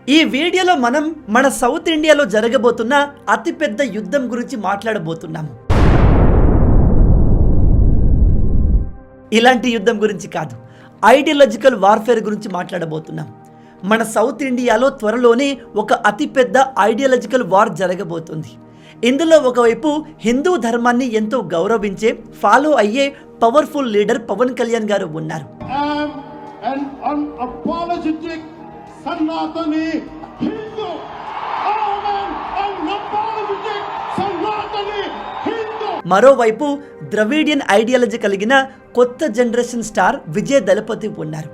ఈ వీడియోలో మనం మన సౌత్ ఇండియాలో జరగబోతున్న అతిపెద్ద యుద్ధం గురించి మాట్లాడబోతున్నాము. ఇలాంటి యుద్ధం గురించి కాదు, ఐడియాలజికల్ వార్ఫేర్ గురించి మాట్లాడబోతున్నాం. మన సౌత్ ఇండియాలో త్వరలోనే ఒక అతిపెద్ద ఐడియాలజికల్ వార్ జరగబోతుంది. ఇందులో ఒకవైపు హిందూ ధర్మాన్ని ఎంతో గౌరవించే, ఫాలో అయ్యే పవర్ఫుల్ లీడర్ పవన్ కళ్యాణ్ గారు ఉన్నారు. మరోవైపు ద్రవిడియన్ ఐడియాలజీ కలిగిన కొత్త జనరేషన్ స్టార్ విజయ్ దళపతి ఉన్నారు.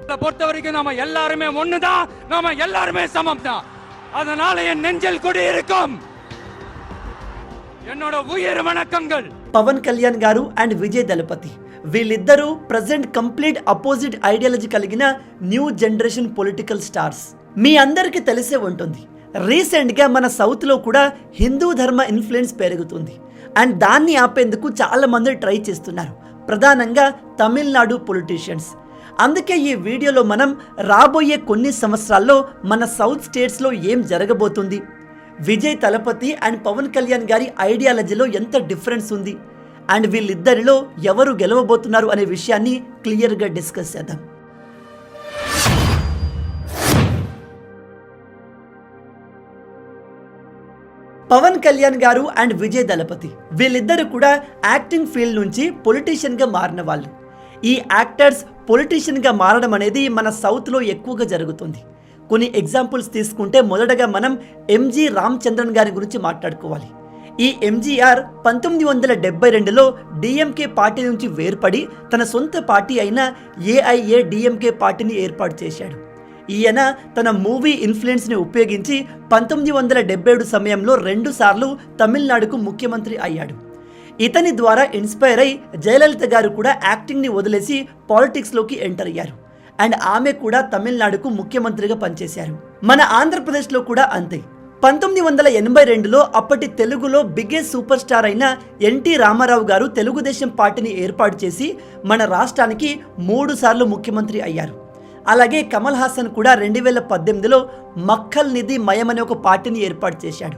పవన్ కళ్యాణ్ గారు అండ్ విజయ్ దళపతి వీళ్ళిద్దరూ ప్రజెంట్ కంప్లీట్ అపోజిట్ ఐడియాలజీ కలిగిన న్యూ జనరేషన్ పొలిటికల్ స్టార్స్. మీ అందరికీ తెలిసే ఉంటుంది, రీసెంట్గా మన సౌత్లో కూడా హిందూ ధర్మ ఇన్ఫ్లుయెన్స్ పెరుగుతుంది అండ్ దాన్ని ఆపేందుకు చాలా మంది ట్రై చేస్తున్నారు, ప్రధానంగా తమిళనాడు పొలిటీషియన్స్. అందుకే ఈ వీడియోలో మనం రాబోయే కొన్ని సంవత్సరాల్లో మన సౌత్ స్టేట్స్లో ఏం జరగబోతుంది, విజయ్ దళపతి అండ్ పవన్ కళ్యాణ్ గారి ఐడియాలజీలో ఎంత డిఫరెన్స్ ఉంది అండ్ వీళ్ళిద్దరిలో ఎవరు గెలవబోతున్నారు అనే విషయాన్ని క్లియర్గా డిస్కస్ చేద్దాం. పవన్ కళ్యాణ్ గారు అండ్ విజయ్ దళపతి వీళ్ళిద్దరు కూడా యాక్టింగ్ ఫీల్డ్ నుంచి పొలిటీషియన్గా మారిన వాళ్ళు. ఈ యాక్టర్స్ పొలిటీషియన్గా మారడం అనేది మన సౌత్లో ఎక్కువగా జరుగుతుంది. కొన్ని ఎగ్జాంపుల్స్ తీసుకుంటే మొదటగా మనం ఎంజీ రామచంద్రన్ గారి గురించి మాట్లాడుకోవాలి. ఈ ఎంజీఆర్ 1972లో డిఎంకే పార్టీ నుంచి వేర్పడి తన సొంత పార్టీ అయిన ఏఐఏడిఎంకే పార్టీని ఏర్పాటు చేశాడు. ఈయన తన మూవీ ఇన్ఫ్లుయెన్స్ని ఉపయోగించి 1977 సమయంలో 2 సార్లు తమిళనాడుకు ముఖ్యమంత్రి అయ్యాడు. ఇతని ద్వారా ఇన్స్పైర్ అయి జయలలిత గారు కూడా యాక్టింగ్ని వదిలేసి పాలిటిక్స్లోకి ఎంటర్ అయ్యారు అండ్ ఆమె కూడా తమిళనాడుకు ముఖ్యమంత్రిగా పనిచేశారు. మన ఆంధ్రప్రదేశ్లో కూడా అంతే. 1982లో అప్పటి తెలుగులో బిగ్గెస్ట్ సూపర్ స్టార్ అయిన ఎన్టీ రామారావు గారు తెలుగుదేశం పార్టీని ఏర్పాటు చేసి మన రాష్ట్రానికి 3 సార్లు ముఖ్యమంత్రి అయ్యారు. అలాగే కమల్ హాసన్ కూడా 2018లో మక్కల్ నిధి మయం అనే ఒక పార్టీని ఏర్పాటు చేశాడు.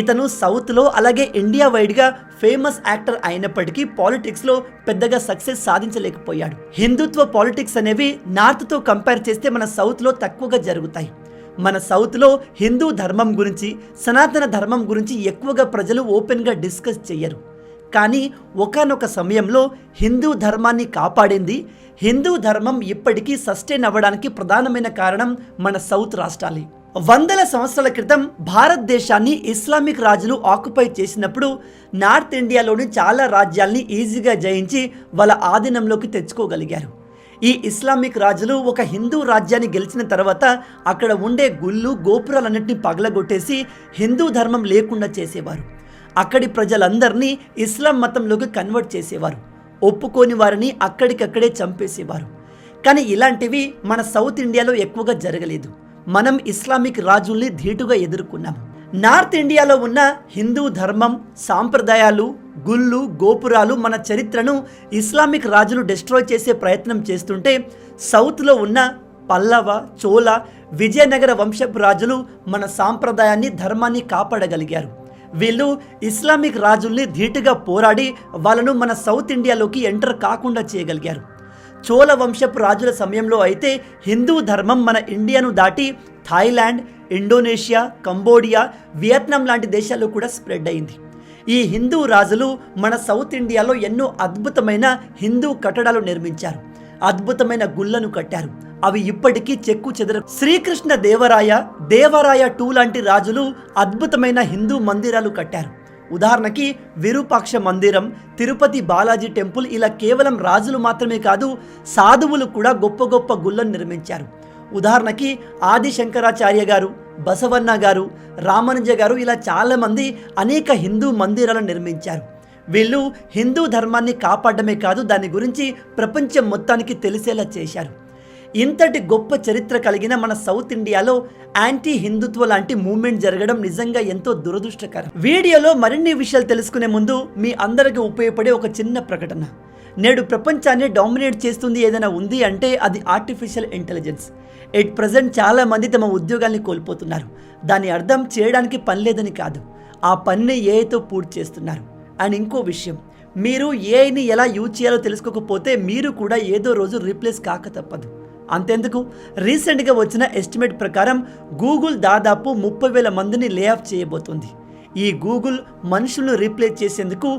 ఇతను సౌత్లో అలాగే ఇండియా వైడ్గా ఫేమస్ యాక్టర్ అయినప్పటికీ పాలిటిక్స్లో పెద్దగా సక్సెస్ సాధించలేకపోయాడు. హిందుత్వ పాలిటిక్స్ అనేవి నార్త్తో కంపేర్ చేస్తే మన సౌత్లో తక్కువగా జరుగుతాయి. మన సౌత్లో హిందూ ధర్మం గురించి, సనాతన ధర్మం గురించి ఎక్కువగా ప్రజలు ఓపెన్గా డిస్కస్ చేయరు. కానీ ఒకానొక సమయంలో హిందూ ధర్మాన్ని కాపాడింది, హిందూ ధర్మం ఇప్పటికీ సస్టైన్ అవ్వడానికి ప్రధానమైన కారణం మన సౌత్ రాష్ట్రాలే. వందల సంవత్సరాల క్రితం భారతదేశాన్ని ఇస్లామిక్ రాజులు ఆక్యుపై చేసినప్పుడు నార్త్ ఇండియాలోని చాలా రాజ్యాల్ని ఈజీగా జయించి వాళ్ళ ఆధీనంలోకి తెచ్చుకోగలిగారు. ఈ ఇస్లామిక్ రాజులు ఒక హిందూ రాజ్యాన్ని గెలిచిన తర్వాత అక్కడ ఉండే గుళ్ళు, గోపురాలన్నింటినీ పగలగొట్టేసి హిందూ ధర్మం లేకుండా చేసేవారు. అక్కడి ప్రజలందరినీ ఇస్లాం మతంలోకి కన్వర్ట్ చేసేవారు. ఒప్పుకోని వారిని అక్కడికక్కడే చంపేసేవారు. కానీ ఇలాంటివి మన సౌత్ ఇండియాలో ఎక్కువగా జరగలేదు. మనం ఇస్లామిక్ రాజుల్ని ధీటుగా ఎదుర్కొన్నాం. నార్త్ ఇండియాలో ఉన్న హిందూ ధర్మం, సాంప్రదాయాలు, గుళ్ళు, గోపురాలు, మన చరిత్రను ఇస్లామిక్ రాజులు డిస్ట్రాయ్ చేసే ప్రయత్నం చేస్తుంటే సౌత్లో ఉన్న పల్లవ, చోళ, విజయనగర వంశపు రాజులు మన సాంప్రదాయాన్ని, ధర్మాన్ని కాపాడగలిగారు. వీళ్ళు ఇస్లామిక్ రాజుల్ని ధీటుగా పోరాడి వాళ్ళను మన సౌత్ ఇండియాలోకి ఎంటర్ కాకుండా చేయగలిగారు. చోళ వంశపు రాజుల సమయంలో అయితే హిందూ ధర్మం మన ఇండియాను దాటి థాయిలాండ్, ఇండోనేషియా, కంబోడియా, వియత్నాం లాంటి దేశాల్లో కూడా స్ప్రెడ్ అయింది. ఈ హిందూ రాజులు మన సౌత్ ఇండియాలో ఎన్నో అద్భుతమైన హిందూ కట్టడాలు నిర్మించారు, అద్భుతమైన గుళ్ళను కట్టారు. అవి ఇప్పటికీ చెక్కు చెదర. శ్రీకృష్ణ దేవరాయ 2 లాంటి రాజులు అద్భుతమైన హిందూ మందిరాలు కట్టారు. ఉదాహరణకి విరూపాక్ష మందిరం, తిరుపతి బాలాజీ టెంపుల్. ఇలా కేవలం రాజులు మాత్రమే కాదు, సాధువులు కూడా గొప్ప గొప్ప గుళ్ళను నిర్మించారు. ఉదాహరణకి ఆది శంకరాచార్య గారు, బసవన్న గారు, రామానుజ గారు, ఇలా చాలామంది అనేక హిందూ మందిరాలను నిర్మించారు. వీళ్ళు హిందూ ధర్మాన్ని కాపాడమే కాదు, దాని గురించి ప్రపంచం మొత్తానికి తెలిసేలా చేశారు. ఇంతటి గొప్ప చరిత్ర కలిగిన మన సౌత్ ఇండియాలో యాంటీ హిందుత్వ లాంటి మూవ్మెంట్ జరగడం నిజంగా ఎంతో దురదృష్టకరం. వీడియోలో మరిన్ని విషయాలు తెలుసుకునే ముందు మీ అందరికీ ఉపయోగపడే ఒక చిన్న ప్రకటన. నేడు ప్రపంచాన్ని డామినేట్ చేస్తుంది ఏదైనా ఉంది అంటే అది ఆర్టిఫిషియల్ ఇంటెలిజెన్స్. ఎట్ ప్రజెంట్ చాలామంది తమ ఉద్యోగాల్ని కోల్పోతున్నారు. దాని అర్థం చేయడానికి పని లేదని కాదు, ఆ పనిని ఏఐతో పూర్తి చేస్తున్నారు. అండ్ ఇంకో విషయం, మీరు ఏఐని ఎలా యూజ్ చేయాలో తెలుసుకోకపోతే మీరు కూడా ఏదో రోజు రీప్లేస్ కాక తప్పదు. అంతెందుకు, రీసెంట్గా వచ్చిన ఎస్టిమేట్ ప్రకారం గూగుల్ దాదాపు 30,000 మందిని లే ఆఫ్ చేయబోతుంది. ఈ గూగుల్ మనుషులను రీప్లేస్ చేసేందుకు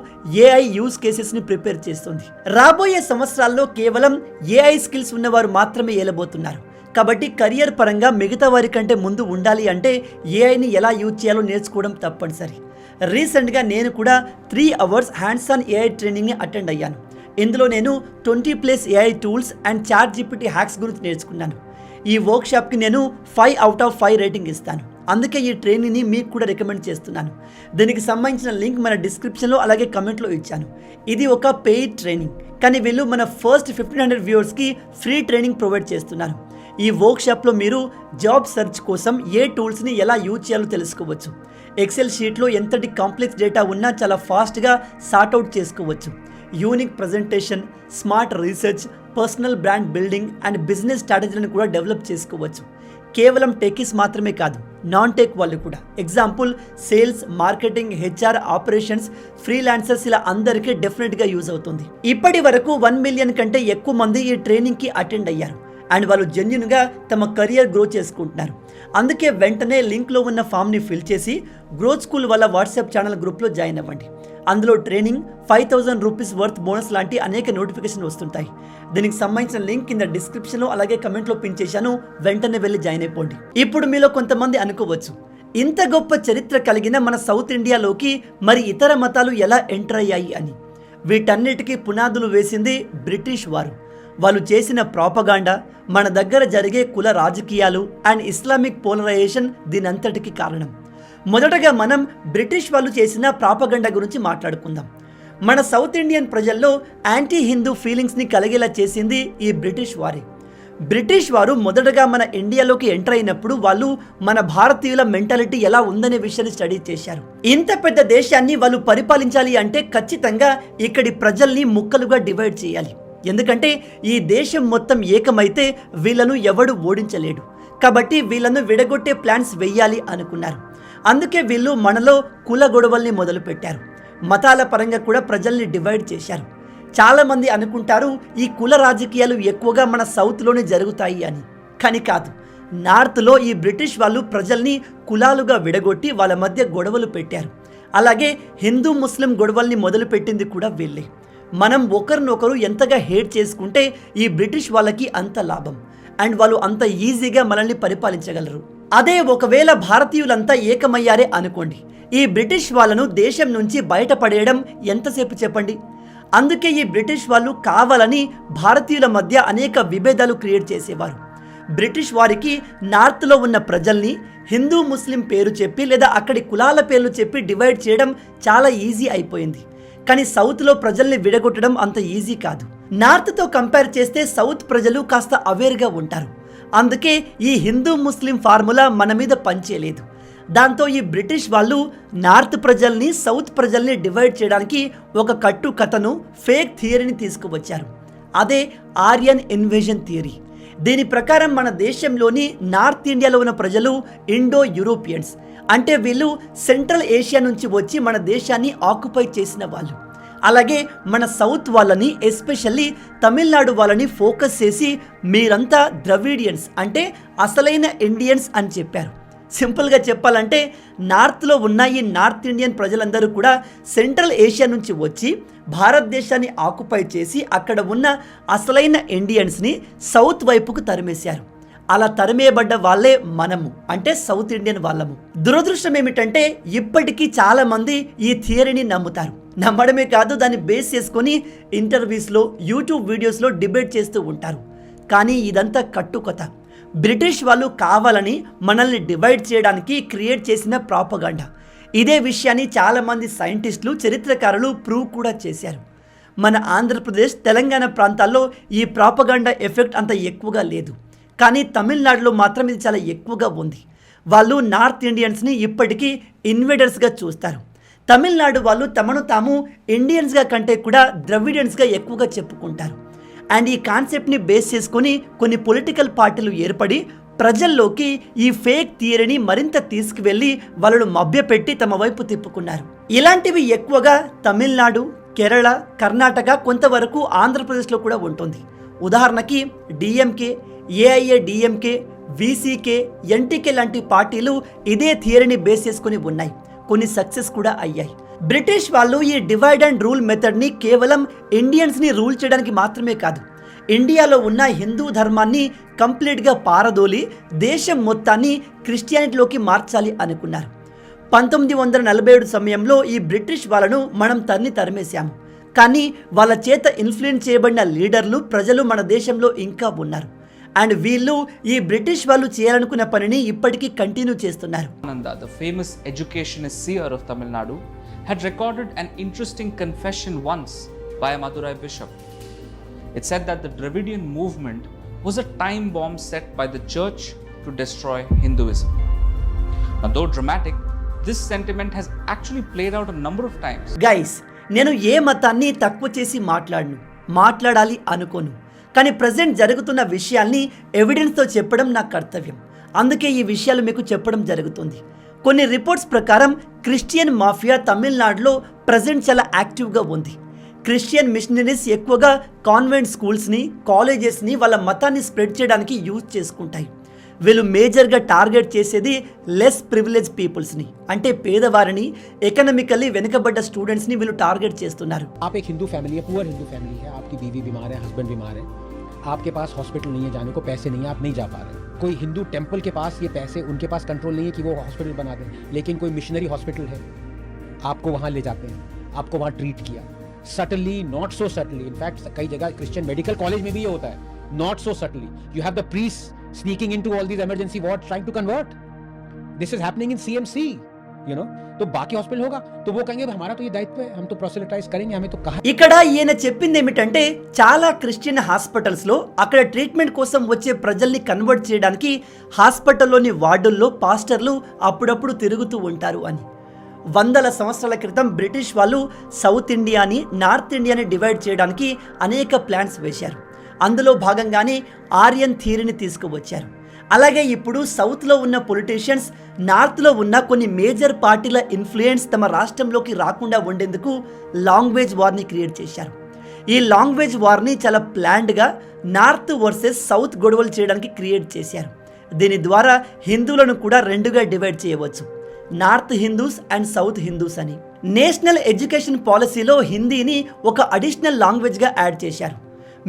ఏఐ యూజ్ కేసెస్ని ప్రిపేర్ చేస్తుంది. రాబోయే సంవత్సరాల్లో కేవలం ఏఐ స్కిల్స్ ఉన్నవారు మాత్రమే ఏలబోతున్నారు. కాబట్టి కెరియర్ పరంగా మిగతా వారి కంటే ముందు ఉండాలి అంటే ఏఐని ఎలా యూజ్ చేయాలో నేర్చుకోవడం తప్పనిసరి. రీసెంట్గా నేను కూడా 3 hours హ్యాండ్స్ ఆన్ ఏఐ ట్రైనింగ్ని అటెండ్ అయ్యాను. ఇందులో నేను 20+ AI tools and ChatGPT hacks గురించి నేర్చుకున్నాను. ఈ వర్క్షాప్కి నేను 5 out of 5 రేటింగ్ ఇస్తాను. అందుకే ఈ ట్రైనింగ్ని మీకు కూడా రికమెండ్ చేస్తున్నాను. దీనికి సంబంధించిన లింక్ మన డిస్క్రిప్షన్లో అలాగే కమెంట్లో ఇచ్చాను. ఇది ఒక పెయిడ్ ట్రైనింగ్, కానీ వీళ్ళు మన ఫస్ట్ 1500 వ్యూవర్స్కి ఫ్రీ ట్రైనింగ్ ప్రొవైడ్ చేస్తున్నారు. ఈ వర్క్షాప్లో మీరు జాబ్ సెర్చ్ కోసం ఏ టూల్స్ని ఎలా యూజ్ చేయాలో తెలుసుకోవచ్చు. ఎక్సెల్ షీట్లో ఎంతటి కాంప్లెక్స్ డేటా ఉన్నా చాలా ఫాస్ట్గా సార్ట్అవుట్ చేసుకోవచ్చు. Unique presentation, smart research, personal brand building and business స్ట్రాటజీలను కూడా డెవలప్ చేసుకోవచ్చు. కేవలం టెకీస్ మాత్రమే కాదు, నాన్ టెక్ వాళ్ళు కూడా. Example sales, marketing, HR, operations, freelancers ఇలా అందరికీ డెఫినెట్గా యూజ్ అవుతుంది. ఇప్పటి వరకు 1 million కంటే ఎక్కువ మంది ఈ ట్రైనింగ్కి అటెండ్ అయ్యారు అండ్ వాళ్ళు జెన్యున్గా తమ కెరియర్ గ్రో చేసుకుంటున్నారు. అందుకే వెంటనే లింక్లో ఉన్న ఫామ్ని ఫిల్ చేసి గ్రోత్ స్కూల్ వాళ్ళ వాట్సాప్ ఛానల్ గ్రూప్లో జాయిన్ అవ్వండి. అందులో ట్రైనింగ్, 5,000 రూపీస్ వర్త్ బోనస్ లాంటి అనేక నోటిఫికేషన్ వస్తుంటాయి. దీనికి సంబంధించిన లింక్ కింద డిస్క్రిప్షన్లో అలాగే కమెంట్లో పిన్ చేశాను. వెంటనే వెళ్ళి జాయిన్ అయిపోండి. ఇప్పుడు మీలో కొంతమంది అనుకోవచ్చు, ఇంత గొప్ప చరిత్ర కలిగిన మన సౌత్ ఇండియాలోకి మరి ఇతర మతాలు ఎలా ఎంటర్ అయ్యాయి అని. వీటన్నిటికీ పునాదులు వేసింది బ్రిటిష్ వారు. వాళ్ళు చేసిన ప్రాపగాండా, మన దగ్గర జరిగే కుల రాజకీయాలు అండ్ ఇస్లామిక్ పోలరైజేషన్ దీనంతటికి కారణం. మొదటగా మనం బ్రిటిష్ వాళ్ళు చేసిన ప్రాపగండా గురించి మాట్లాడుకుందాం. మన సౌత్ ఇండియన్ ప్రజల్లో యాంటీ హిందూ ఫీలింగ్స్ని కలిగేలా చేసింది ఈ బ్రిటిష్ వారే. బ్రిటిష్ వారు మొదటగా మన ఇండియాలోకి ఎంటర్ అయినప్పుడు వాళ్ళు మన భారతీయుల మెంటాలిటీ ఎలా ఉందనే విషయాన్ని స్టడీ చేశారు. ఇంత పెద్ద దేశాన్ని వాళ్ళు పరిపాలించాలి అంటే ఖచ్చితంగా ఇక్కడి ప్రజల్ని ముక్కలుగా డివైడ్ చేయాలి. ఎందుకంటే ఈ దేశం మొత్తం ఏకమైతే వీళ్ళను ఎవడు ఓడించలేడు. కాబట్టి వీళ్ళను విడగొట్టే ప్లాన్స్ వెయ్యాలి అనుకున్నారు. అందుకే వీళ్ళు మనలో కుల గొడవల్ని మొదలుపెట్టారు. మతాల పరంగా కూడా ప్రజల్ని డివైడ్ చేశారు. చాలామంది అనుకుంటారు ఈ కుల రాజకీయాలు ఎక్కువగా మన సౌత్లోనే జరుగుతాయి అని. కానీ కాదు, నార్త్లో ఈ బ్రిటిష్ వాళ్ళు ప్రజల్ని కులాలుగా విడగొట్టి వాళ్ళ మధ్య గొడవలు పెట్టారు. అలాగే హిందూ ముస్లిం గొడవల్ని మొదలుపెట్టింది కూడా వీళ్ళే. మనం ఒకరినొకరు ఎంతగా హేట్ చేసుకుంటే ఈ బ్రిటిష్ వాళ్ళకి అంత లాభం అండ్ వాళ్ళు అంత ఈజీగా మనల్ని పరిపాలించగలరు. అదే ఒకవేళ భారతీయులంతా ఏకమయ్యారే అనుకోండి, ఈ బ్రిటిష్ వాళ్ళను దేశం నుంచి బయటపడేయడం ఎంతసేపు చెప్పండి. అందుకే ఈ బ్రిటిష్ వాళ్ళు కావాలని భారతీయుల మధ్య అనేక విభేదాలు క్రియేట్ చేసేవారు. బ్రిటిష్ వారికి నార్త్లో ఉన్న ప్రజల్ని హిందూ ముస్లిం పేరు చెప్పి లేదా అక్కడి కులాల పేర్లు చెప్పి డివైడ్ చేయడం చాలా ఈజీ అయిపోయింది. కానీ సౌత్లో ప్రజల్ని విడగొట్టడం అంత ఈజీ కాదు. నార్త్తో కంపేర్ చేస్తే సౌత్ ప్రజలు కాస్త అవేర్గా ఉంటారు. అందుకే ఈ హిందూ ముస్లిం ఫార్ములా మన మీద పనిచేయలేదు. దాంతో ఈ బ్రిటిష్ వాళ్ళు నార్త్ ప్రజల్ని సౌత్ ప్రజల్ని డివైడ్ చేయడానికి ఒక కట్టు కథను, ఫేక్ థియరీని తీసుకువచ్చారు. అదే ఆర్యన్ ఇన్వేజన్ థియరీ. దీని ప్రకారం మన దేశంలోని నార్త్ ఇండియాలో ఉన్న ప్రజలు ఇండో యూరోపియన్స్, అంటే వీళ్ళు సెంట్రల్ ఏషియా నుంచి వచ్చి మన దేశాన్ని ఆక్యుపై చేసిన వాళ్ళు. అలాగే మన సౌత్ వాళ్ళని, ఎస్పెషల్లీ తమిళనాడు వాళ్ళని ఫోకస్ చేసి మీరంతా ద్రవిడియన్స్ అంటే అసలైన ఇండియన్స్ అని చెప్పారు. సింపుల్గా చెప్పాలంటే నార్త్లో ఉన్న ఈ నార్త్ ఇండియన్ ప్రజలందరూ కూడా సెంట్రల్ ఏషియా నుంచి వచ్చి భారతదేశాన్ని ఆక్యుపై చేసి అక్కడ ఉన్న అసలైన ఇండియన్స్ని సౌత్ వైపుకు తరిమేశారు. అలా తరిమేయబడ్డ వాళ్ళే మనము, అంటే సౌత్ ఇండియన్ వాళ్ళము. దురదృష్టం ఏమిటంటే ఇప్పటికీ చాలామంది ఈ థియరీని నమ్ముతారు. నమ్మడమే కాదు, దాన్ని బేస్ చేసుకొని ఇంటర్వ్యూస్లో, యూట్యూబ్ వీడియోస్లో డిబేట్ చేస్తూ ఉంటారు. కానీ ఇదంతా కట్టుకథ. బ్రిటిష్ వాళ్ళు కావాలని మనల్ని డివైడ్ చేయడానికి క్రియేట్ చేసిన ప్రాపగాండా. ఇదే విషయాన్ని చాలామంది సైంటిస్టులు, చరిత్రకారులు ప్రూవ్ కూడా చేశారు. మన ఆంధ్రప్రదేశ్, తెలంగాణ ప్రాంతాల్లో ఈ ప్రాపగాండా ఎఫెక్ట్ అంత ఎక్కువగా లేదు. కానీ తమిళనాడులో మాత్రం ఇది చాలా ఎక్కువగా ఉంది. వాళ్ళు నార్త్ ఇండియన్స్ని ఇప్పటికీ ఇన్వేడర్స్గా చూస్తారు. తమిళనాడు వాళ్ళు తమను తాము ఇండియన్స్గా కంటే కూడా ద్రవిడియన్స్గా ఎక్కువగా చెప్పుకుంటారు. అండ్ ఈ కాన్సెప్ట్ని బేస్ చేసుకొని కొన్ని పొలిటికల్ పార్టీలు ఏర్పడి ప్రజల్లోకి ఈ ఫేక్ థియరీని మరింత తీసుకువెళ్ళి వాళ్ళను మభ్యపెట్టి తమ వైపు తిప్పుకున్నారు. ఇలాంటివి ఎక్కువగా తమిళనాడు, కేరళ, కర్ణాటక, కొంతవరకు ఆంధ్రప్రదేశ్లో కూడా ఉంటుంది. ఉదాహరణకి డిఎంకే, ఏఐఏడిఎంకే, వీసీకే, ఎన్టీకే లాంటి పార్టీలు ఇదే థియరీని బేస్ చేసుకుని ఉన్నాయి. కొన్ని సక్సెస్ కూడా అయ్యాయి. బ్రిటిష్ వాళ్ళు ఈ డివైడ్ అండ్ రూల్ మెథడ్ని కేవలం ఇండియన్స్ని రూల్ చేయడానికి మాత్రమే కాదు, ఇండియాలో ఉన్న హిందూ ధర్మాన్ని కంప్లీట్గా పారదోలి దేశం మొత్తాన్ని క్రిస్టియానిటీలోకి మార్చాలి అనుకున్నారు. 1947 సమయంలో ఈ బ్రిటిష్ వాళ్ళను మనం తరిమేశాము. కానీ వాళ్ళ చేత ఇన్ఫ్లుయెన్స్ చేయబడిన లీడర్లు, ప్రజలు మన దేశంలో ఇంకా ఉన్నారు. అండ్ వీళ్ళు ఈ బ్రిటిష్ వాళ్ళు చేయాలనుకున్న పనిని ఇప్పటికీ కంటిన్యూ చేస్తున్నారు. The famous educationist seer of Tamil Nadu had recorded an interesting confession once by a Madurai bishop. It said that the Dravidian movement was a time bomb set by the church to destroy Hinduism. Now, though dramatic, this sentiment has actually played out a number of times. Guys, నేను ఏ మతాన్ని తక్కువ చేసి మాట్లాడాలి అనుకోను. కానీ present జరుగుతున్న విషయాల్ని ఎవిడెన్స్తో చెప్పడం నా కర్తవ్యం. అందుకే ఈ విషయాలు మీకు చెప్పడం జరుగుతుంది. కొన్ని రిపోర్ట్స్ ప్రకారం క్రిస్టియన్ మాఫియా తమిళనాడులో ప్రజెంట్ చాలా యాక్టివ్గా ఉంది. క్రిస్టియన్ మిషనరీస్ ఎక్కువగా కాన్వెంట్ స్కూల్స్ని, కాలేజెస్ని వాళ్ళ మతాన్ని స్ప్రెడ్ చేయడానికి యూజ్ చేసుకుంటాయి. వీళ్ళు మేజర్గా టార్గెట్ చేసేది లెస్ ప్రివిలేజ్ పీపుల్స్ని, అంటే పేదవారిని, ఎకనామికల్లీ వెనుకబడ్డ స్టూడెంట్స్ని వీళ్ళు టార్గెట్ చేస్తున్నారు. आप एक हिंदू फैमिली है, पुअर हिंदू फैमिली है, आपकी बीवी बीमार है, हस्बैंड बीमार है, आपके पास हॉस्पिटल नहीं है, जाने को पैसे नहीं है, आप नहीं जा पा रहे. कोई हिंदू टेम्पल के पास ये पैसे, उनके पास कंट्रोल नहीं है कि वो हॉस्पिटल बना दें, लेकिन कोई मिशनरी हॉस्पिटल है, आपको वहाँ ले जाते हैं, आपको वहाँ ट्रीट किया subtly, not so subtly. In fact कई जगह क्रिश्चियन मेडिकल कॉलेज में भी ये होता है, not so subtly. You have the priest sneaking into all these emergency wards trying to convert. This is happening in CMC, you know. तो बाकी hospital होगा तो वो कहेंगे हमारा तो ये दायित्व है, हम तो प्रोसेलिटाइज करेंगे, हमें तो कहा. ఇక్కడ ఈయన చెప్పింది ఏమిటంటే చాలా క్రిస్టియన్ హాస్పిటల్స్ లో అక్కడ ట్రీట్మెంట్ కోసం వచ్చే ప్రజల్ని కన్వర్ట్ చేయడానికి హాస్పిటల్లోని వార్డుల్లో పాస్టర్లు అప్పుడప్పుడు తిరుగుతూ ఉంటారు అని. వందల సంవత్సరాల క్రితం బ్రిటిష్ వాళ్ళు సౌత్ ఇండియాని, నార్త్ ఇండియాని డివైడ్ చేయడానికి అనేక ప్లాన్స్ వేశారు. అందులో భాగంగానే ఆర్యన్ థియరీని తీసుకువచ్చారు. అలాగే ఇప్పుడు సౌత్లో ఉన్న పొలిటీషియన్స్ నార్త్లో ఉన్న కొన్ని మేజర్ పార్టీల ఇన్ఫ్లుయెన్స్ తమ రాష్ట్రంలోకి రాకుండా ఉండేందుకు లాంగ్వేజ్ వార్ని క్రియేట్ చేశారు. ఈ లాంగ్వేజ్ వార్ని చాలా ప్లాన్డ్గా నార్త్ వర్సెస్ సౌత్ గొడవలు చేయడానికి క్రియేట్ చేశారు. దీని ద్వారా హిందువులను కూడా రెండుగా డివైడ్ చేయవచ్చు, north Hindus and south Hindus అని. నేషనల్ ఎడ్యుకేషన్ పాలసీలో హిందీని ఒక అడిషనల్ లాంగ్వేజ్గా యాడ్ చేశారు.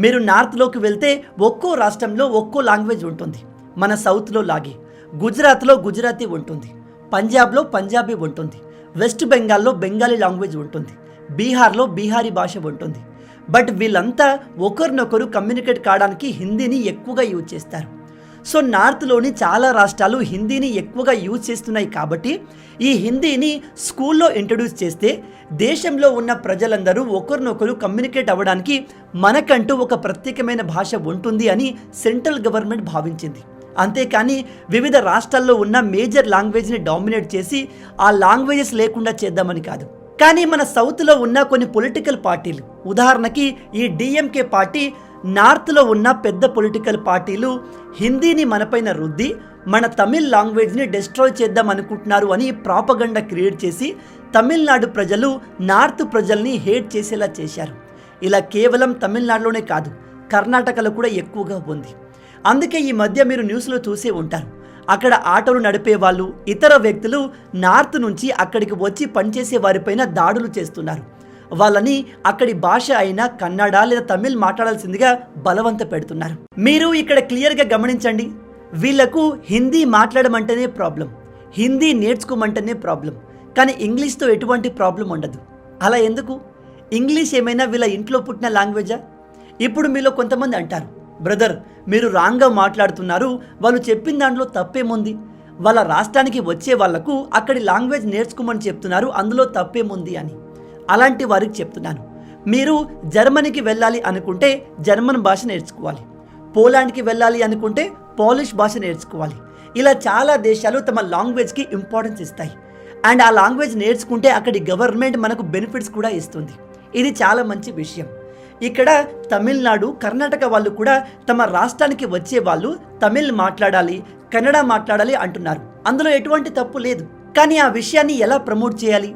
మీరు నార్త్లోకి వెళ్తే ఒక్కో రాష్ట్రంలో ఒక్కో లాంగ్వేజ్ ఉంటుంది. మన సౌత్లో లాగే గుజరాత్లో గుజరాతీ ఉంటుంది, పంజాబ్లో పంజాబీ ఉంటుంది, వెస్ట్ బెంగాల్లో బెంగాలీ లాంగ్వేజ్ ఉంటుంది, బీహార్లో బీహారీ భాష ఉంటుంది. బట్ వీళ్ళంతా ఒకరినొకరు కమ్యూనికేట్ కావడానికి హిందీని ఎక్కువగా యూజ్ చేస్తారు. సో నార్త్లోని చాలా రాష్ట్రాలు హిందీని ఎక్కువగా యూజ్ చేస్తున్నాయి. కాబట్టి ఈ హిందీని స్కూల్లో ఇంట్రడ్యూస్ చేస్తే దేశంలో ఉన్న ప్రజలందరూ ఒకరినొకరు కమ్యూనికేట్ అవ్వడానికి మనకంటూ ఒక ప్రత్యేకమైన భాష ఉంటుంది అని సెంట్రల్ గవర్నమెంట్ భావించింది. అంతేకాని వివిధ రాష్ట్రాల్లో ఉన్న మేజర్ లాంగ్వేజ్ని డామినేట్ చేసి ఆ లాంగ్వేజెస్ లేకుండా చేద్దామని కాదు. కానీ మన సౌత్లో ఉన్న కొన్ని పొలిటికల్ పార్టీలు, ఉదాహరణకి ఈ డిఎంకే పార్టీ, నార్త్లో ఉన్న పెద్ద పొలిటికల్ పార్టీలు హిందీని మనపైన రుద్ది మన తమిళ్ లాంగ్వేజ్ని డిస్ట్రాయ్ చేద్దాం అనుకుంటున్నారు అని ప్రాపగండా క్రియేట్ చేసి తమిళనాడు ప్రజలు నార్త్ ప్రజల్ని హేట్ చేసేలా చేశారు. ఇలా కేవలం తమిళనాడులోనే కాదు, కర్ణాటకలో కూడా ఎక్కువగా ఉంది. అందుకే ఈ మధ్య మీరు న్యూస్లో చూసే ఉంటారు, అక్కడ ఆటోలు నడిపే వాళ్ళు, ఇతర వ్యక్తులు నార్త్ నుంచి అక్కడికి వచ్చి పనిచేసే వారిపైన దాడులు చేస్తున్నారు. వాళ్ళని అక్కడి భాష అయినా కన్నడ లేదా తమిళ్ మాట్లాడాల్సిందిగా బలవంత పెడుతున్నారు. మీరు ఇక్కడ క్లియర్గా గమనించండి, వీళ్లకు హిందీ మాట్లాడమంటేనే ప్రాబ్లం, హిందీ నేర్చుకోమంటేనే ప్రాబ్లం, కానీ ఇంగ్లీష్తో ఎటువంటి ప్రాబ్లం ఉండదు. అలా ఎందుకు? ఇంగ్లీష్ ఏమైనా వీళ్ళ ఇంట్లో పుట్టిన లాంగ్వేజా? ఇప్పుడు మీలో కొంతమంది అంటారు, బ్రదర్ మీరు రాంగ్గా మాట్లాడుతున్నారు, వాళ్ళు చెప్పిన దాంట్లో తప్పేముంది, వాళ్ళ రాష్ట్రానికి వచ్చే వాళ్లకు అక్కడి లాంగ్వేజ్ నేర్చుకోమని చెప్తున్నారు, అందులో తప్పేముంది అని. అలాంటి వారికి చెప్తున్నాను, మీరు జర్మనీకి వెళ్ళాలి అనుకుంటే జర్మన్ భాష నేర్చుకోవాలి, పోలాండ్కి వెళ్ళాలి అనుకుంటే పోలిష్ భాష నేర్చుకోవాలి. ఇలా చాలా దేశాలు తమ లాంగ్వేజ్కి ఇంపార్టెన్స్ ఇస్తాయి. అండ్ ఆ లాంగ్వేజ్ నేర్చుకుంటే అక్కడి గవర్నమెంట్ మనకు బెనిఫిట్స్ కూడా ఇస్తుంది. ఇది చాలా మంచి విషయం. ఇక్కడ తమిళనాడు, కర్ణాటక వాళ్ళు కూడా తమ రాష్ట్రానికి వచ్చే వాళ్ళు తమిళ్ మాట్లాడాలి, కన్నడ మాట్లాడాలి అంటున్నారు. అందులో ఎటువంటి తప్పు లేదు. కానీ ఆ విషయాన్ని ఎలా ప్రమోట్ చేయాలి?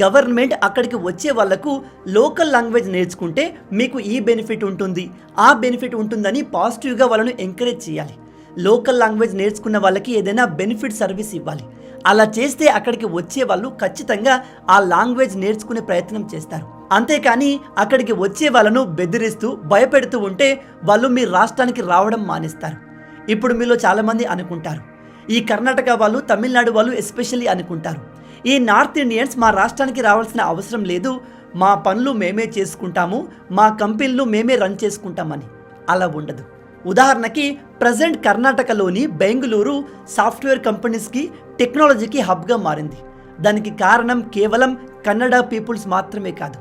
గవర్నమెంట్ అక్కడికి వచ్చే వాళ్లకు లోకల్ లాంగ్వేజ్ నేర్చుకుంటే మీకు ఈ బెనిఫిట్ ఉంటుంది, ఆ బెనిఫిట్ ఉంటుందని పాజిటివ్గా వాళ్ళను ఎంకరేజ్ చేయాలి. లోకల్ లాంగ్వేజ్ నేర్చుకున్న వాళ్ళకి ఏదైనా బెనిఫిట్ సర్వీస్ ఇవ్వాలి. అలా చేస్తే అక్కడికి వచ్చే వాళ్ళు ఖచ్చితంగా ఆ లాంగ్వేజ్ నేర్చుకునే ప్రయత్నం చేస్తారు. అంతేకాని అక్కడికి వచ్చే వాళ్ళను బెదిరిస్తూ భయపెడుతూ ఉంటే వాళ్ళు మీ రాష్ట్రానికి రావడం మానేస్తారు. ఇప్పుడు మీలో చాలామంది అనుకుంటారు, ఈ కర్ణాటక వాళ్ళు, తమిళనాడు వాళ్ళు ఎస్పెషల్లీ అనుకుంటారు, ఈ నార్త్ ఇండియన్స్ మా రాష్ట్రానికి రావాల్సిన అవసరం లేదు, మా పనులు మేమే చేసుకుంటాము, మా కంపెనీలు మేమే రన్ చేసుకుంటామని. అలా ఉండదు. ఉదాహరణకి ప్రజెంట్ కర్ణాటకలోని బెంగళూరు సాఫ్ట్వేర్ కంపెనీస్కి, టెక్నాలజీకి హబ్గా మారింది. దానికి కారణం కేవలం కన్నడ పీపుల్స్ మాత్రమే కాదు.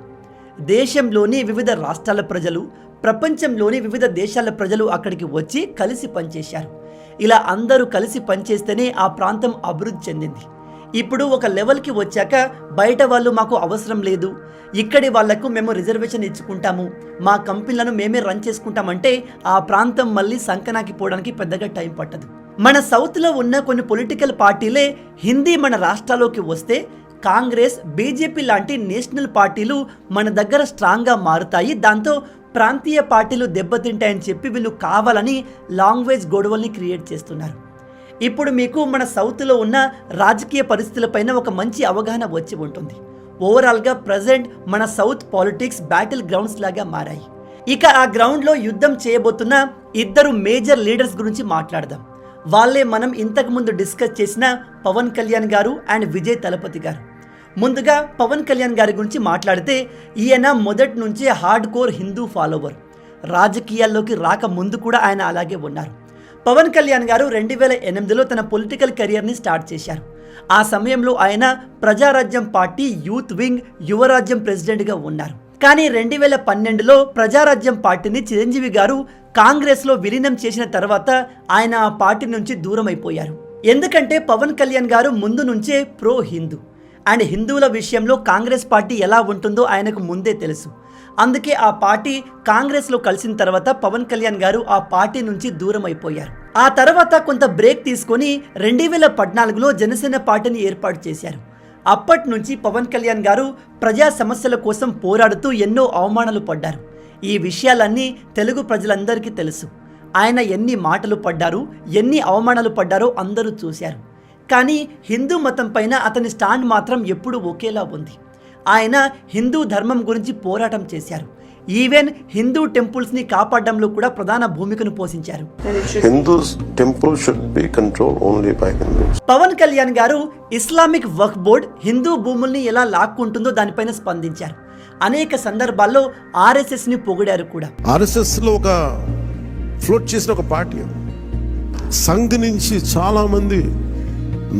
దేశంలోని వివిధ రాష్ట్రాల ప్రజలు, ప్రపంచంలోని వివిధ దేశాల ప్రజలు అక్కడికి వచ్చి కలిసి పనిచేశారు. ఇలా అందరూ కలిసి పనిచేస్తేనే ఆ ప్రాంతం అభివృద్ధి చెందింది. ఇప్పుడు ఒక లెవెల్కి వచ్చాక బయట వాళ్ళు మాకు అవసరం లేదు, ఇక్కడి వాళ్లకు మేము రిజర్వేషన్ ఇచ్చుకుంటాము, మా కంపెనీలను మేమే రన్ చేసుకుంటామంటే ఆ ప్రాంతం మళ్ళీ సంకనాకి పోవడానికి పెద్దగా టైం పట్టదు. మన సౌత్లో ఉన్న కొన్ని పొలిటికల్ పార్టీలే హిందీ మన రాష్ట్రాల్లోకి వస్తే కాంగ్రెస్, బీజేపీ లాంటి నేషనల్ పార్టీలు మన దగ్గర స్ట్రాంగ్గా మారుతాయి, దాంతో ప్రాంతీయ పార్టీలు దెబ్బతింటాయని చెప్పి వీళ్ళు కావాలని లాంగ్వేజ్ గొడవల్ని క్రియేట్ చేస్తున్నారు. ఇప్పుడు మీకు మన సౌత్లో ఉన్న రాజకీయ పరిస్థితులపైన ఒక మంచి అవగాహన వచ్చి ఉంటుంది. ఓవరాల్గా ప్రజెంట్ మన సౌత్ పాలిటిక్స్ బ్యాటిల్ గ్రౌండ్స్ లాగా మారాయి. ఇక ఆ గ్రౌండ్లో యుద్ధం చేయబోతున్న ఇద్దరు మేజర్ లీడర్స్ గురించి మాట్లాడదాం. వాళ్ళే మనం ఇంతకుముందు డిస్కస్ చేసిన పవన్ కళ్యాణ్ గారు అండ్ విజయ్ దళపతి గారు. ముందుగా పవన్ కళ్యాణ్ గారి గురించి మాట్లాడితే ఈయన మొదటి నుంచి హార్డ్ కోర్ హిందూ ఫాలోవర్. రాజకీయాల్లోకి రాక ముందు కూడా ఆయన అలాగే ఉన్నారు. పవన్ కళ్యాణ్ గారు 2008లో తన పొలిటికల్ కెరియర్ని స్టార్ట్ చేశారు. ఆ సమయంలో ఆయన Prajarajyam party youth wing Yuvarajyam ప్రెసిడెంట్గా ఉన్నారు. కానీ 2012లో ప్రజారాజ్యం పార్టీని చిరంజీవి గారు కాంగ్రెస్లో విలీనం చేసిన తర్వాత ఆయన ఆ పార్టీ నుంచి దూరం అయిపోయారు. ఎందుకంటే పవన్ కళ్యాణ్ గారు ముందు నుంచే ప్రో హిందూ అండ్ హిందువుల విషయంలో కాంగ్రెస్ పార్టీ ఎలా ఉంటుందో ఆయనకు ముందే తెలుసు. అందుకే ఆ పార్టీ కాంగ్రెస్లో కలిసిన తర్వాత పవన్ కళ్యాణ్ గారు ఆ పార్టీ నుంచి దూరం అయిపోయారు. ఆ తర్వాత కొంత బ్రేక్ తీసుకొని 2014లో జనసేన పార్టీని ఏర్పాటు చేశారు. అప్పటి నుంచి పవన్ కళ్యాణ్ గారు ప్రజా సమస్యల కోసం పోరాడుతూ ఎన్నో అవమానాలు పడ్డారు. ఈ విషయాలన్నీ తెలుగు ప్రజలందరికీ తెలుసు. ఆయన ఎన్ని మాటలు పడ్డారు, ఎన్ని అవమానాలు పడ్డారో అందరూ చూశారు. కానీ హిందూ మతం పైన అతని స్టాండ్ మాత్రం ఎప్పుడూ ఒకేలా ఉంది. ఆయన హిందూ ధర్మం గురించి పోరాటం చేశారు. ఈవెన్ హిందూ టెంపుల్స్ని కాపాడడంలో కూడా ప్రధాన భూమికను పోషించారు. పవన్ కళ్యాణ్ గారు ఇస్లామిక్ వక్ఫ్ బోర్డ్ హిందూ భూముల్ని ఎలా లాక్కుంటుందో దానిపైన స్పందించారు. అనేక సందర్భాల్లో ఆర్ఎస్ఎస్ని పొగిడారు కూడా. ఆర్ఎస్ఎస్లో ఒక ఫ్లోట్ చేసిన ఒక పార్టీ, సంఘ్ నుంచి చాలా మంది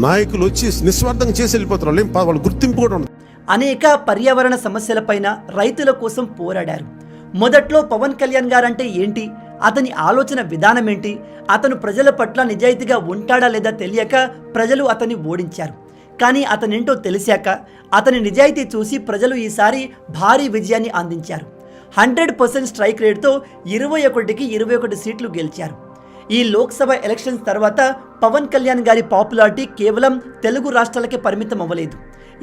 నాయకులు వచ్చి నిస్వార్థంగా చేసి వెళ్ళిపోతున్నారు. వాళ్ళు గుర్తింపు కూడా ఉండదు. అనేక పర్యావరణ సమస్యలపైన రైతుల కోసం పోరాడారు. మొదట్లో పవన్ కళ్యాణ్ గారంటే ఏంటి, అతని ఆలోచన విధానం ఏంటి, అతను ప్రజల పట్ల నిజాయితీగా ఉంటాడా లేదా తెలియక ప్రజలు అతన్ని ఓడించారు. కానీ అతనేంటో తెలిసాక అతని నిజాయితీ చూసి ప్రజలు ఈసారి భారీ విజయాన్ని అందించారు. 100% స్ట్రైక్ రేట్తో 21కి 21 సీట్లు గెలిచారు. ఈ లోక్సభ ఎలక్షన్స్ తర్వాత పవన్ కళ్యాణ్ గారి పాపులారిటీ కేవలం తెలుగు రాష్ట్రాలకే పరిమితం అవ్వలేదు.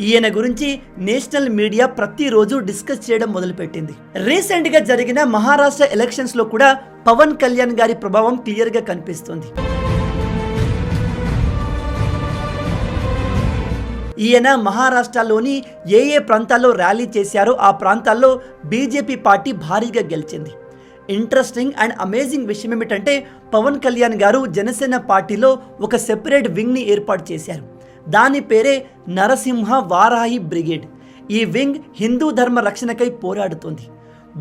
ఈయన గురించి నేషనల్ మీడియా ప్రతిరోజు డిస్కస్ చేయడం మొదలుపెట్టింది. రీసెంట్గా జరిగిన మహారాష్ట్ర ఎలక్షన్స్లో కూడా పవన్ కళ్యాణ్ గారి ప్రభావం క్లియర్గా కనిపిస్తుంది. ఈయన మహారాష్ట్రలోని ఏ ప్రాంతాల్లో ర్యాలీ చేశారో ఆ ప్రాంతాల్లో బీజేపీ పార్టీ భారీగా గెలిచింది. ఇంట్రెస్టింగ్ అండ్ అమేజింగ్ విషయం ఏమిటంటే పవన్ కళ్యాణ్ గారు జనసేన పార్టీలో ఒక సెపరేట్ వింగ్ని ఏర్పాటు చేశారు. దాని పేరే నరసింహ వారాహి బ్రిగేడ్. ఈ వింగ్ హిందూ ధర్మ రక్షణకై పోరాడుతుంది.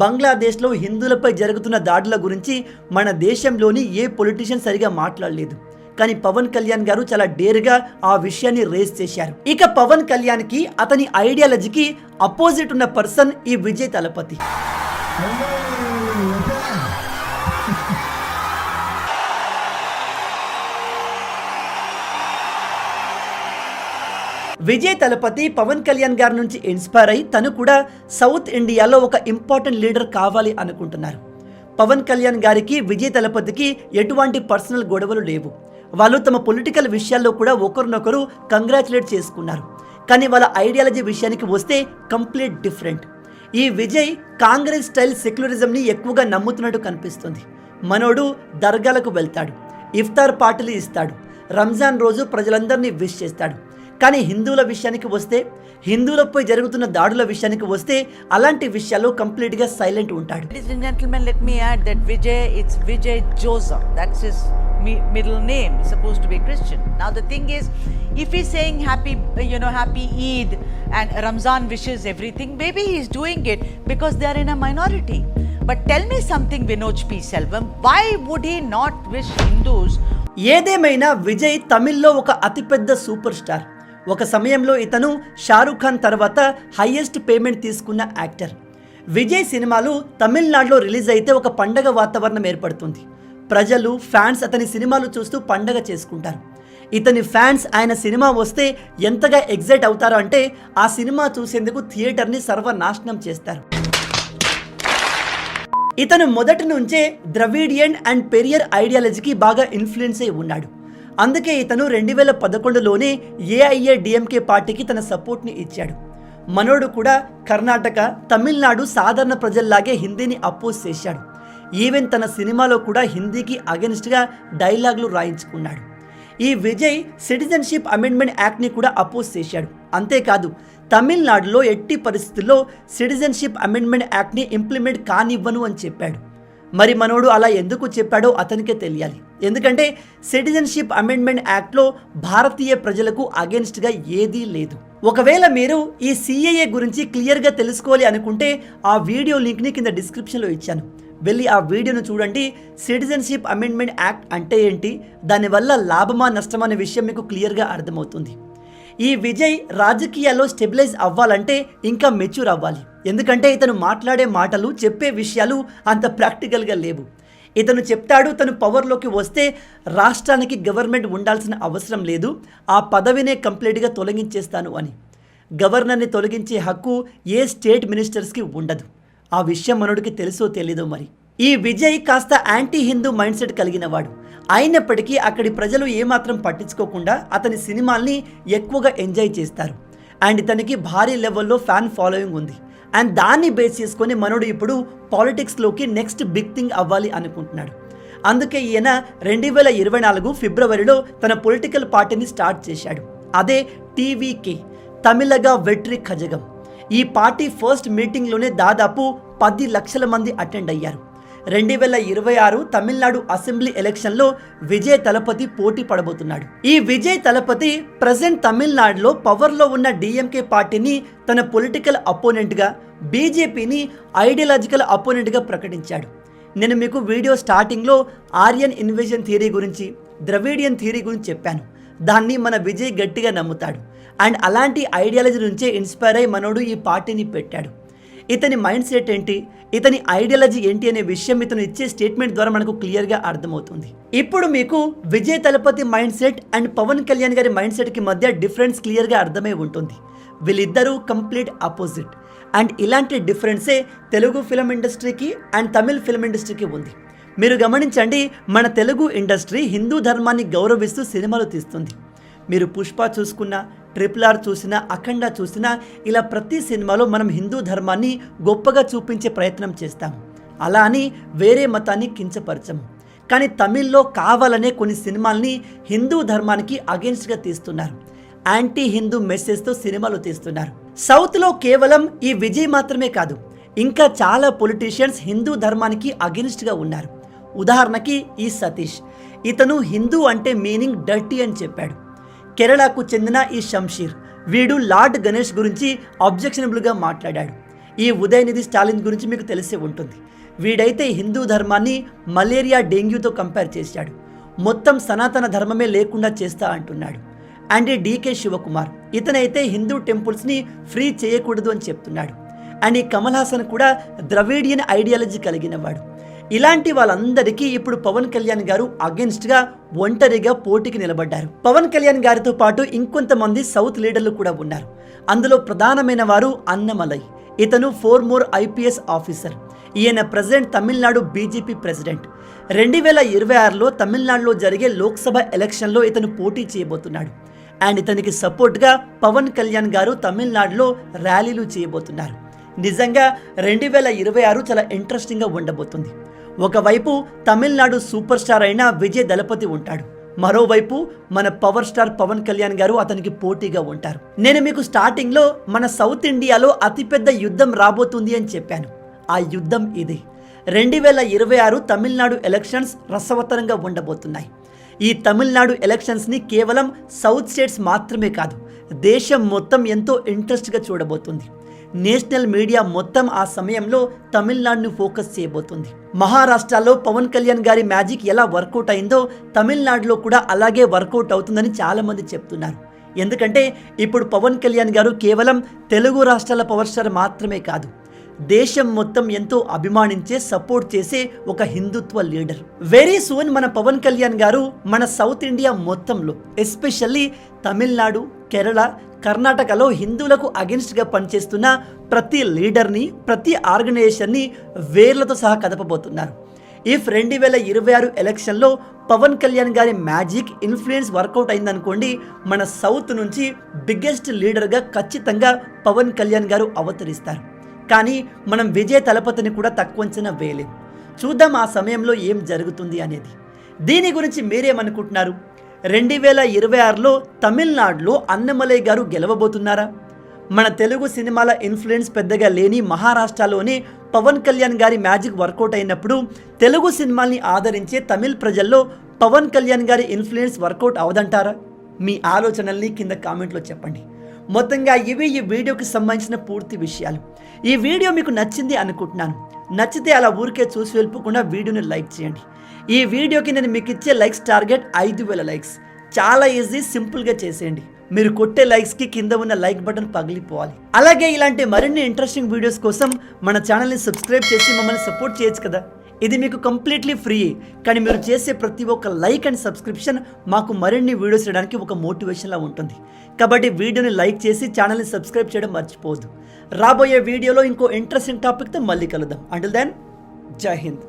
బంగ్లాదేశ్లో హిందువులపై జరుగుతున్న దాడుల గురించి మన దేశంలోని ఏ పొలిటీషియన్ సరిగా మాట్లాడలేదు. కానీ పవన్ కళ్యాణ్ గారు చాలా డేర్గా ఆ విషయాన్ని రేస్ చేశారు. ఇక పవన్ కళ్యాణ్కి అతని ఐడియాలజీకి అపోజిట్ ఉన్న పర్సన్ ఈ విజయ్ దళపతి. విజయ్ తలపతి పవన్ కళ్యాణ్ గారి నుంచి ఇన్స్పైర్ అయి తను కూడా సౌత్ ఇండియాలో ఒక ఇంపార్టెంట్ లీడర్ కావాలి అనుకుంటున్నారు. పవన్ కళ్యాణ్ గారికి విజయ్ తలపతికి ఎటువంటి పర్సనల్ గొడవలు లేవు. వాళ్ళు తమ పొలిటికల్ విషయాల్లో కూడా ఒకరినొకరు కంగ్రాచులేట్ చేసుకున్నారు. కానీ వాళ్ళ ఐడియాలజీ విషయానికి వస్తే కంప్లీట్ డిఫరెంట్. ఈ విజయ్ కాంగ్రెస్ స్టైల్ సెక్యులరిజంని ఎక్కువగా నమ్ముతున్నట్టు కనిపిస్తుంది. మనోడు దర్గాలకు వెళ్తాడు, ఇఫ్తార్ పార్టీలు ఇస్తాడు, రంజాన్ రోజు ప్రజలందరినీ విష్ చేస్తాడు. కానీ హిందువుల విషయానికి వస్తే, హిందువులపై జరుగుతున్న దాడుల విషయానికి వస్తే అలాంటి విషయాల్లో కంప్లీట్గా సైలెంట్ ఉంటాడు. Ladies and gentlemen, let me add that Vijay, it's Vijay Joseph. That's his middle name. He's supposed to be Christian. Now the thing is, if he's saying happy Eid and Ramzan wishes everything, maybe he's doing it because they are in a minority. But tell me something, Vinod P. Selvam, why would he not wish Hindus? ఏదేమైనా విజయ్ తమిళ్లో ఒక అతిపెద్ద super star. ఒక సమయంలో ఇతను షారూఖ్ ఖాన్ తర్వాత highest payment తీసుకున్న actor. Vijay సినిమాలు తమిళనాడులో రిలీజ్ అయితే ఒక పండగ వాతావరణం ఏర్పడుతుంది. ప్రజలు, ఫ్యాన్స్ అతని సినిమాలు చూస్తూ పండగ చేసుకుంటారు. ఇతని ఫ్యాన్స్ ఆయన సినిమా వస్తే ఎంతగా ఎగ్జైట్ అవుతారో అంటే ఆ సినిమా చూసేందుకు థియేటర్ని సర్వనాశనం చేస్తారు. ఇతను మొదటి నుంచే ద్రవిడియన్ అండ్ పెరియర్ ఐడియాలజీకి బాగా ఇన్ఫ్లుయెన్స్ అయి ఉన్నాడు. అందుకే ఇతను 2011లోనే ఏఐఏడిఎంకే పార్టీకి తన సపోర్ట్ని ఇచ్చాడు. మనోడు కూడా కర్ణాటక, తమిళనాడు సాధారణ ప్రజల్లాగే హిందీని అపోజ్ చేశాడు. ఈవెన్ తన సినిమాలో కూడా హిందీకి అగెన్స్ట్గా డైలాగులు రాయించుకున్నాడు. ఈ విజయ్ సిటిజన్షిప్ అమెండ్మెంట్ యాక్ట్ని కూడా అపోజ్ చేశాడు. అంతేకాదు తమిళనాడులో ఎట్టి పరిస్థితుల్లో సిటిజన్షిప్ అమెండ్మెంట్ యాక్ట్ని ఇంప్లిమెంట్ కానివ్వను అని చెప్పాడు. మరి మనోడు అలా ఎందుకు చెప్పాడో అతనికే తెలియాలి. ఎందుకంటే సిటిజన్షిప్ అమెండ్మెంట్ యాక్ట్లో భారతీయ ప్రజలకు అగెన్స్ట్గా ఏదీ లేదు. ఒకవేళ మీరు ఈ సిఏఏ గురించి క్లియర్గా తెలుసుకోవాలి అనుకుంటే ఆ వీడియో లింక్ని కింద డిస్క్రిప్షన్లో ఇచ్చాను. వెళ్ళి ఆ వీడియోను చూడండి. సిటిజన్షిప్ అమెండ్మెంట్ యాక్ట్ అంటే ఏంటి, దానివల్ల లాభమా నష్టమా అనే విషయం మీకు క్లియర్గా అర్థమవుతుంది. ఈ విజయ్ రాజకీయాల్లో స్టెబిలైజ్ అవ్వాలంటే ఇంకా మెచ్యూర్ అవ్వాలి. ఎందుకంటే ఇతను మాట్లాడే మాటలు, చెప్పే విషయాలు అంత ప్రాక్టికల్గా లేవు. ఇతను చెప్తాడు తను పవర్లోకి వస్తే రాష్ట్రానికి గవర్నమెంట్ ఉండాల్సిన అవసరం లేదు, ఆ పదవినే కంప్లీట్గా తొలగించేస్తాను అని. గవర్నర్ని తొలగించే హక్కు ఏ స్టేట్ మినిస్టర్స్కి ఉండదు. ఆ విషయం మనోడికి తెలుసో తెలీదో మరి. ఈ విజయ్ కాస్త యాంటీ హిందూ మైండ్ సెట్ కలిగిన వాడు. అయినప్పటికీ అక్కడి ప్రజలు ఏమాత్రం పట్టించుకోకుండా అతని సినిమాల్ని ఎక్కువగా ఎంజాయ్ చేస్తారు. అండ్ ఇతనికి భారీ లెవెల్లో ఫ్యాన్ ఫాలోయింగ్ ఉంది. అండ్ దాన్ని బేస్ చేసుకొని మనోడు ఇప్పుడు పాలిటిక్స్లోకి నెక్స్ట్ బిగ్ థింగ్ అవ్వాలి అనుకుంటున్నాడు. అందుకే ఈయన 2024 ఫిబ్రవరిలో తన పొలిటికల్ పార్టీని స్టార్ట్ చేశాడు. అదే టీవీకే, తమిళగా వెట్రి కజగం. ఈ పార్టీ ఫస్ట్ మీటింగ్లోనే దాదాపు 10 లక్షల మంది అటెండ్ అయ్యారు. 2026 తమిళనాడు అసెంబ్లీ ఎలక్షన్లో విజయ్ తలపతి పోటీ పడబోతున్నాడు. ఈ విజయ్ తలపతి ప్రజెంట్ తమిళనాడులో పవర్లో ఉన్న డిఎంకే పార్టీని తన పొలిటికల్ అపోనెంట్గా, బీజేపీని ఐడియాలజికల్ అపోనెంట్గా ప్రకటించాడు. నేను మీకు వీడియో స్టార్టింగ్లో ఆర్యన్ ఇన్వేజన్ థియరీ గురించి, ద్రవిడియన్ థియరీ గురించి చెప్పాను. దాన్ని మన విజయ్ గట్టిగా నమ్ముతాడు. అండ్ అలాంటి ఐడియాలజీ నుంచే ఇన్స్పైర్ అయ్యి మనోడు ఈ పార్టీని పెట్టాడు. ఇతని మైండ్ సెట్ ఏంటి, ఇతని ఐడియాలజీ ఏంటి అనే విషయం ఇతను ఇచ్చే స్టేట్మెంట్ ద్వారా మనకు క్లియర్గా అర్థమవుతుంది. ఇప్పుడు మీకు Vijay Thalapathy mindset and Pawan Kalyan గారి మైండ్ సెట్కి మధ్య డిఫరెన్స్ క్లియర్గా అర్థమై ఉంటుంది. వీళ్ళిద్దరూ కంప్లీట్ ఆపోజిట్. అండ్ ఇలాంటి డిఫరెన్సే తెలుగు ఫిల్మ్ ఇండస్ట్రీకి అండ్ తమిళ్ ఫిల్మ్ ఇండస్ట్రీకి ఉంది. మీరు గమనించండి, మన తెలుగు ఇండస్ట్రీ హిందూ ధర్మాన్ని గౌరవిస్తూ సినిమాలు తీస్తుంది. మీరు పుష్ప చూసుకున్నా, RRR చూసినా, అఖండ చూసినా, ఇలా ప్రతి సినిమాలో మనం హిందూ ధర్మాన్ని గొప్పగా చూపించే ప్రయత్నం చేస్తాం. అలా అని వేరే మతాన్ని కించపరచము. కానీ తమిళ్లో కావాలనే కొన్ని సినిమాల్ని హిందూ ధర్మానికి అగెన్స్ట్గా తీస్తున్నారు. యాంటీ హిందూ మెసేజ్తో సినిమాలు తీస్తున్నారు. సౌత్లో కేవలం ఈ విజయ్ మాత్రమే కాదు, ఇంకా చాలా పొలిటీషియన్స్ హిందూ ధర్మానికి అగెన్స్ట్గా ఉన్నారు. ఉదాహరణకి ఈ సతీష్, ఇతను హిందూ అంటే మీనింగ్ డర్టీ అని చెప్పాడు. కేరళకు చెందిన ఈ షంషీర్, వీడు లార్డ్ గణేష్ గురించి అబ్జెక్షనబుల్గా మాట్లాడాడు. ఈ ఉదయనిధి స్టాలిన్ గురించి మీకు తెలిసే ఉంటుంది. వీడైతే హిందూ ధర్మాన్ని మలేరియా, డెంగ్యూతో కంపేర్ చేశాడు. మొత్తం సనాతన ధర్మమే లేకుండా చేస్తా అంటున్నాడు. అండ్ ఈ డీకే శివకుమార్, ఇతనైతే హిందూ టెంపుల్స్ని ఫ్రీ చేయకూడదు అని చెప్తున్నాడు. అండ్ ఈ కమల్ హాసన్ కూడా ద్రవిడియన్ ఐడియాలజీ కలిగిన వాడు. ఇలాంటి వాళ్ళందరికీ ఇప్పుడు పవన్ కళ్యాణ్ గారు అగెన్స్ట్గా ఒంటరిగా పోటీకి నిలబడ్డారు. పవన్ కళ్యాణ్ గారితో పాటు ఇంకొంతమంది సౌత్ లీడర్లు కూడా ఉన్నారు. అందులో ప్రధానమైన వారు అన్నమలై. ఇతను 4 మోర్ IPS ఆఫీసర్. ఈయన ప్రెసిడెంట్ తమిళనాడు బీజేపీ ప్రెసిడెంట్. 2026లో తమిళనాడులో జరిగే లోక్సభ ఎలక్షన్లో ఇతను పోటీ చేయబోతున్నాడు. అండ్ ఇతనికి సపోర్ట్గా పవన్ కళ్యాణ్ గారు తమిళనాడులో ర్యాలీలు చేయబోతున్నారు. నిజంగా 2026 చాలా ఇంట్రెస్టింగ్గా ఉండబోతుంది. ఒకవైపు తమిళనాడు సూపర్ స్టార్ అయిన విజయ్ దళపతి ఉంటాడు. మరోవైపు మన పవర్ స్టార్ పవన్ కళ్యాణ్ గారు అతనికి పోటీగా ఉంటారు. నేను మీకు స్టార్టింగ్లో మన సౌత్ ఇండియాలో అతిపెద్ద యుద్ధం రాబోతుంది అని చెప్పాను. ఆ యుద్ధం ఇది. 2026 తమిళనాడు ఎలక్షన్స్ రసవత్తరంగా ఉండబోతున్నాయి. ఈ తమిళనాడు ఎలక్షన్స్ని కేవలం సౌత్ స్టేట్స్ మాత్రమే కాదు, దేశం మొత్తం ఎంతో ఇంట్రెస్ట్గా చూడబోతుంది. నేషనల్ మీడియా మొత్తం ఆ సమయంలో తమిళనాడును ఫోకస్ చేయబోతుంది. మహారాష్ట్రలో పవన్ కళ్యాణ్ గారి మ్యాజిక్ ఎలా వర్కౌట్ అయిందో తమిళనాడులో కూడా అలాగే వర్కౌట్ అవుతుందని చాలామంది చెప్తున్నారు. ఎందుకంటే ఇప్పుడు పవన్ కళ్యాణ్ గారు కేవలం తెలుగు రాష్ట్రాల పవర్ స్టార్ మాత్రమే కాదు, దేశం మొత్తం ఎంతో అభిమానించే సపోర్ట్ చేసే ఒక హిందుత్వ లీడర్. వెరీ సూన్ మన పవన్ కళ్యాణ్ గారు మన సౌత్ ఇండియా మొత్తంలో ఎస్పెషల్లీ తమిళనాడు, కేరళ, కర్ణాటకలో హిందువులకు అగెన్స్ట్గా పనిచేస్తున్న ప్రతి లీడర్ని, ప్రతి ఆర్గనైజేషన్ని వేర్లతో సహా కదపబోతున్నారు. ఇఫ్ 2026 ఎలక్షన్లో పవన్ కళ్యాణ్ గారి మ్యాజిక్ ఇన్ఫ్లుయెన్స్ వర్కౌట్ అయిందనుకోండి, మన సౌత్ నుంచి బిగ్గెస్ట్ లీడర్గా ఖచ్చితంగా పవన్ కళ్యాణ్ గారు అవతరిస్తారు. కానీ మనం విజయ్ దళపతిని కూడా తక్కువ అంచనా వేయలేం. చూద్దాం ఆ సమయంలో ఏం జరుగుతుంది అనేది. దీని గురించి మీరేమనుకుంటున్నారు? 2026లో తమిళనాడులో అన్నమలై గారు గెలవబోతున్నారా? మన తెలుగు సినిమాల ఇన్ఫ్లుయెన్స్ పెద్దగా లేని మహారాష్ట్రలోనే పవన్ కళ్యాణ్ గారి మ్యాజిక్ వర్కౌట్ అయినప్పుడు తెలుగు సినిమాల్ని ఆదరించే తమిళ్ ప్రజల్లో పవన్ కళ్యాణ్ గారి ఇన్ఫ్లుయెన్స్ వర్కౌట్ అవదంటారా? మీ ఆలోచనల్ని కింద కామెంట్లో చెప్పండి. మొత్తంగా ఇవి ఈ వీడియోకి సంబంధించిన పూర్తి విషయాలు. ఈ వీడియో మీకు నచ్చింది అనుకుంటున్నాను. నచ్చితే అలా ఊరికే చూసి వెళ్ళిపోకుండా వీడియోని లైక్ చేయండి. ఈ వీడియోకి నేను మీకు ఇచ్చే లైక్స్ టార్గెట్ 5000 లైక్స్. చాలా ఈజీ, సింపుల్గా చేసేయండి. మీరు కొట్టే లైక్స్కి కింద ఉన్న లైక్ బటన్ పగిలిపోవాలి. అలాగే ఇలాంటి మరిన్ని ఇంట్రెస్టింగ్ వీడియోస్ కోసం మన ఛానల్ని సబ్స్క్రైబ్ చేసి మమ్మల్ని సపోర్ట్ చేయొచ్చు కదా. ఇది మీకు కంప్లీట్లీ ఫ్రీ. కానీ మీరు చేసే ప్రతి ఒక్క లైక్ అండ్ సబ్స్క్రిప్షన్ మాకు మరిన్ని వీడియోస్ చేయడానికి ఒక మోటివేషన్లా ఉంటుంది. కాబట్టి వీడియోని లైక్ చేసి ఛానల్ని సబ్స్క్రైబ్ చేయడం మర్చిపోవద్దు. రాబోయే వీడియోలో ఇంకో ఇంట్రెస్టింగ్ టాపిక్తో మళ్ళీ కలుద్దాం. అంటిల్ దెన్, జై హింద్.